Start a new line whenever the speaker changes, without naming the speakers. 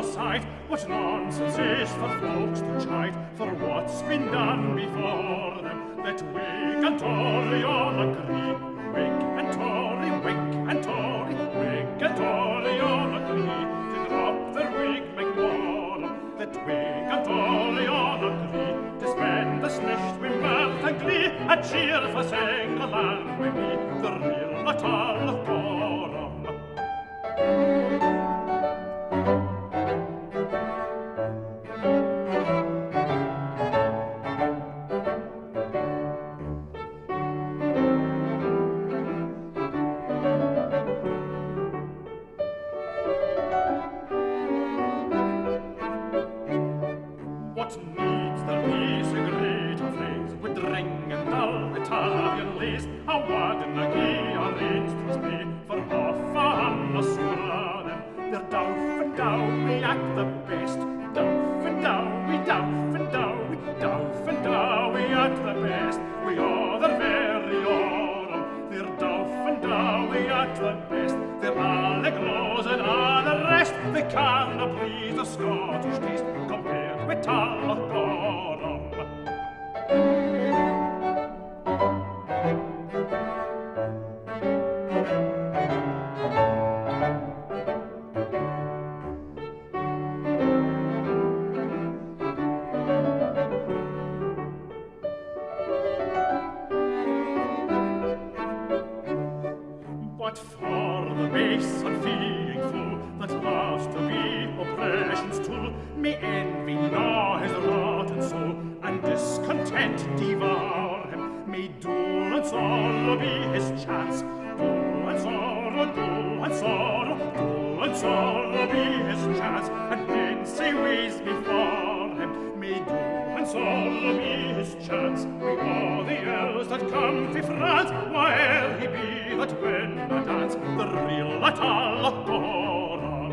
a sight. What nonsense is for folks to chide, for what's been done before them. Let Whig and Tory all agree, Whig and Tory, Whig and Tory, Whig and Tory all agree, to drop their Whig Macmorrough. Let Whig and Tory all agree, to spend the snish with mirth and glee, and cheer for Sengleland with me, the real Natal of Gorham. What needs there be so great a phrase, with ring and dull Italian lace, a word in a gay or instance be, for off on a swallow them. They're douf and dowie at the best, douf and dowie, douf and dowie, douf and dowie at the best. We are the very autumn, they're douf and dowie at the best. They're allegros and all the rest, they cannot please the Scottish taste, compared with Tullochgorum. But for the base and feeing fool that loves to be oppression's tool, may envy gnaw his rotten soul, and discontent devour him. May dole and sorrow be his chance, dole and sorrow, dole and sorrow, dole and sorrow be his chance, and men say ways before him. May dole and sorrow be his chance. We are the elves that come fi France, while he be that when a dance, the real Natal of Gorham.